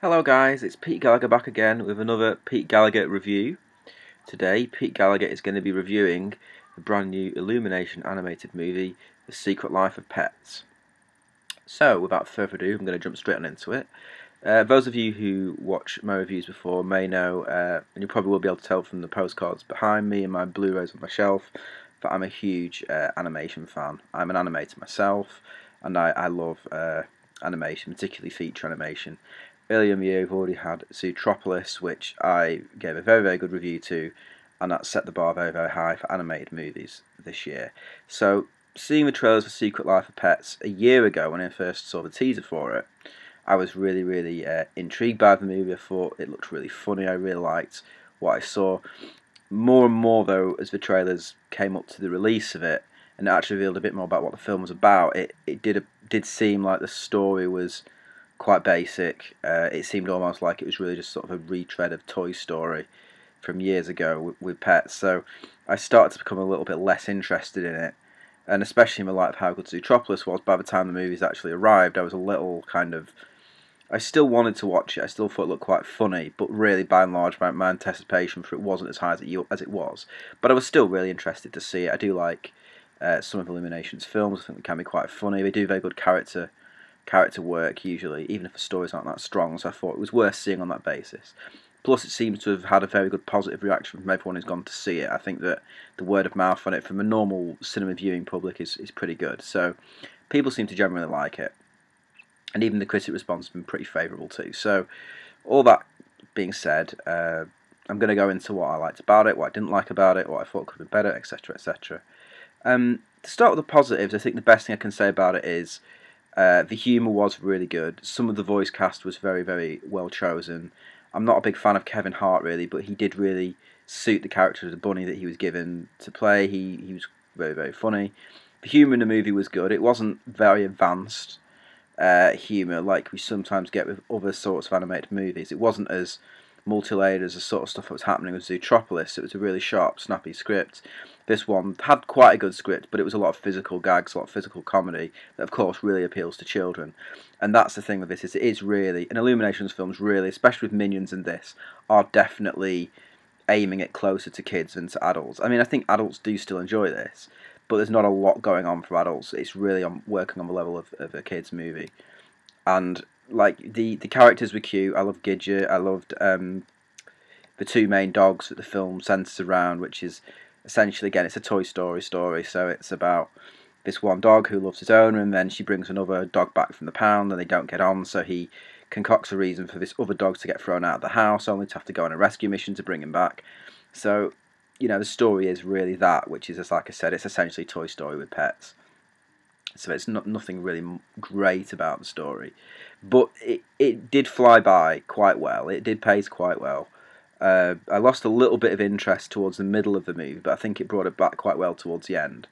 Hello guys, it's Pete Gallagher back again with another Pete Gallagher review. Today, Pete Gallagher is going to be reviewing the brand new Illumination animated movie, The Secret Life of Pets. So, without further ado, I'm going to jump straight on into it. Those of you who watched my reviews before may know, and you probably will be able to tell from the postcards behind me and my Blu-rays on my shelf, that I'm a huge animation fan. I'm an animator myself, and I love animation, particularly feature animation. Earlier in the year, we've already had Zootropolis, which I gave a very, very good review to, and that set the bar very, very high for animated movies this year. So, seeing the trailers for Secret Life of Pets a year ago when I first saw the teaser for it, I was really, really intrigued by the movie. I thought it looked really funny. I really liked what I saw. More and more, though, as the trailers came up to the release of it, and it actually revealed a bit more about what the film was about, it did seem like the story was quite basic. It seemed almost like it was really just sort of a retread of Toy Story from years ago with pets. So I started to become a little bit less interested in it, and especially in the light of how good Zootropolis was. By the time the movies actually arrived, I was a little kind of. I still wanted to watch it. I still thought it looked quite funny, but really, by and large, my anticipation for it wasn't as high as it was. But I was still really interested to see it. I do like some of Illumination's films. I think they can be quite funny. They do very good character work usually, even if the stories aren't that strong, so I thought it was worth seeing on that basis. Plus, it seems to have had a very good positive reaction from everyone who's gone to see it. I think that the word of mouth on it from a normal cinema viewing public is pretty good, so people seem to generally like it. And even the critic response has been pretty favourable too. So, all that being said, I'm going to go into what I liked about it, what I didn't like about it, what I thought could have been better, etc., etc. To start with the positives, I think the best thing I can say about it is the humour was really good. Some of the voice cast was very, very well chosen. I'm not a big fan of Kevin Hart really, but he did really suit the character of the bunny that he was given to play. He was very, very funny. The humour in the movie was good. It wasn't very advanced humour like we sometimes get with other sorts of animated movies. It wasn't as multi-layered as the sort of stuff that was happening with Zootropolis. It was a really sharp, snappy script. This one had quite a good script, but it was a lot of physical gags, a lot of physical comedy that, of course, really appeals to children. And that's the thing with this, is it is really, and Illumination's films really, especially with Minions and this, are definitely aiming it closer to kids than to adults. I mean, I think adults do still enjoy this, but there's not a lot going on for adults. It's really working on the level of a kids' movie. And like the characters were cute. I loved Gidget. I loved the two main dogs that the film centres around, which is essentially, again, it's a Toy Story story. So it's about this one dog who loves his owner, and then she brings another dog back from the pound, and they don't get on. So he concocts a reason for this other dog to get thrown out of the house, only to have to go on a rescue mission to bring him back. So, you know, the story is really that, which is, as like I said, it's essentially Toy Story with pets. So it's nothing really great about the story, but it did fly by quite well. It did pace quite well. I lost a little bit of interest towards the middle of the movie, but I think it brought it back quite well towards the end.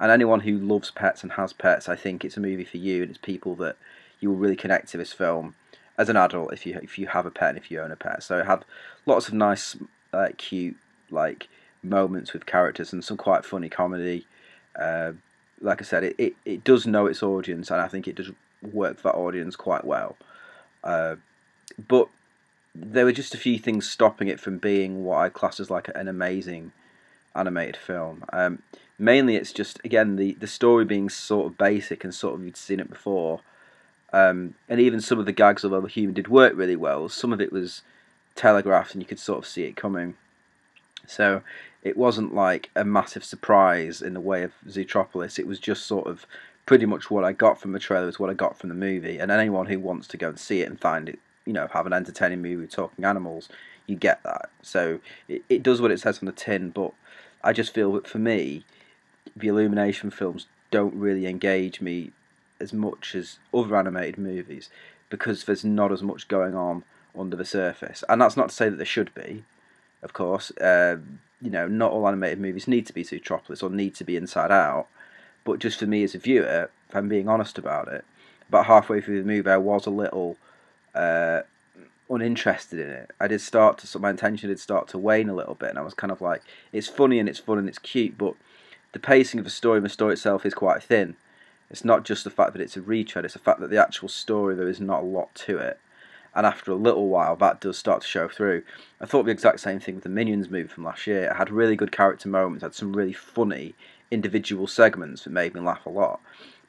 And anyone who loves pets and has pets, I think it's a movie for you, and it's people that you will really connect to this film as an adult if you have a pet and if you own a pet. So it had lots of nice, cute, like moments with characters and some quite funny comedy. Like I said, it does know its audience, and I think it does work for that audience quite well. But there were just a few things stopping it from being what I class as like an amazing animated film. Mainly, it's just, again, the story being sort of basic and sort of you'd seen it before. And even some of the gags, although the humour did work really well, some of it was telegraphed and you could sort of see it coming. So it wasn't like a massive surprise in the way of Zootropolis. It was just sort of pretty much what I got from the trailer is what I got from the movie. And anyone who wants to go and see it and find it, you know, have an entertaining movie with talking animals, you get that. So it does what it says on the tin, but I just feel that for me, the Illumination films don't really engage me as much as other animated movies because there's not as much going on under the surface. And that's not to say that there should be, of course. You know, not all animated movies need to be Zootropolis or need to be Inside Out, but just for me as a viewer, if I'm being honest about it, about halfway through the movie I was a little uninterested in it. My attention did start to wane a little bit, and I was kind of like, it's funny and it's fun and it's cute, but the pacing of the story and the story itself is quite thin. It's not just the fact that it's a retread, it's the fact that the actual story, there is not a lot to it. and after a little while that does start to show through. I thought the exact same thing with the Minions movie from last year. It had really good character moments, had some really funny individual segments that made me laugh a lot,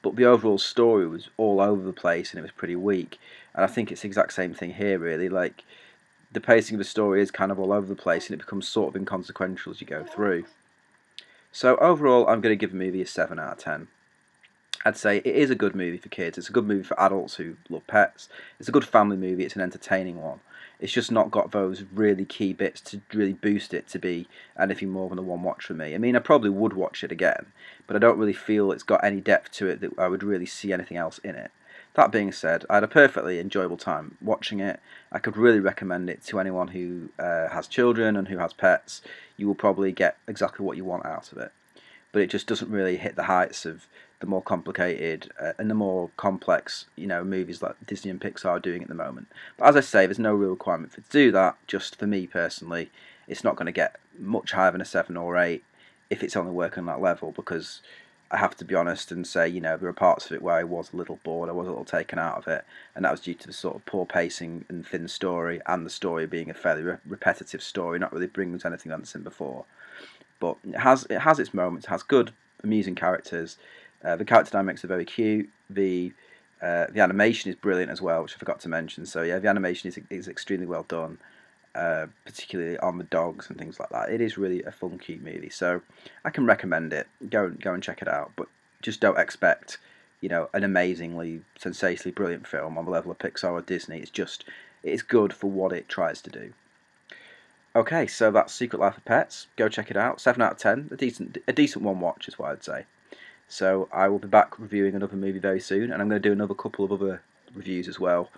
but the overall story was all over the place and it was pretty weak. And I think it's the exact same thing here, really. Like, the pacing of the story is kind of all over the place and it becomes sort of inconsequential as you go through. So overall, I'm going to give the movie a 7 out of 10. I'd say it is a good movie for kids. It's a good movie for adults who love pets. It's a good family movie. It's an entertaining one. It's just not got those really key bits to really boost it to be anything more than a one watch for me. I mean, I probably would watch it again, but I don't really feel it's got any depth to it that I would really see anything else in it. That being said, I had a perfectly enjoyable time watching it. I could really recommend it to anyone who has children and who has pets. You will probably get exactly what you want out of it, but it just doesn't really hit the heights of the more complicated and the more complex, movies like Disney and Pixar are doing at the moment. But as I say, there's no real requirement for it to do that. Just for me personally, it's not going to get much higher than a 7 or 8 if it's only working on that level, because I have to be honest and say, there are parts of it where I was a little bored, I was a little taken out of it, and that was due to the sort of poor pacing and thin story, and the story being a fairly repetitive story, not really bringing us anything that's seen before. But it has its moments. It has good, amusing characters. The character dynamics are very cute. The animation is brilliant as well, which I forgot to mention. So yeah, the animation is extremely well done, particularly on the dogs and things like that. It is really a fun, cute movie. So I can recommend it. Go and check it out. But just don't expect, an amazingly, sensationally brilliant film on the level of Pixar or Disney. It's good for what it tries to do. Okay, so that's Secret Life of Pets. Go check it out. 7 out of 10. A decent one watch is what I'd say. So I will be back reviewing another movie very soon, and I'm going to do another couple of other reviews as well,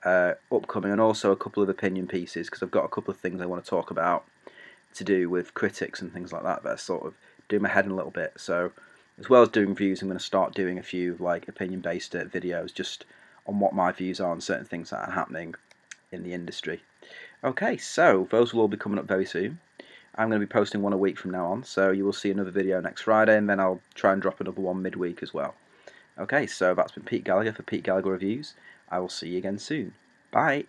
upcoming, and also a couple of opinion pieces, because I've got a couple of things I want to talk about to do with critics and things like that that are sort of doing my head in a little bit. So as well as doing reviews, I'm going to start doing a few opinion-based videos just on what my views are on certain things that are happening in the industry. Okay, so those will all be coming up very soon. I'm going to be posting one a week from now on, so you will see another video next Friday, and then I'll try and drop another one midweek as well. Okay, so that's been Pete Gallagher for Pete Gallagher Reviews. I will see you again soon. Bye!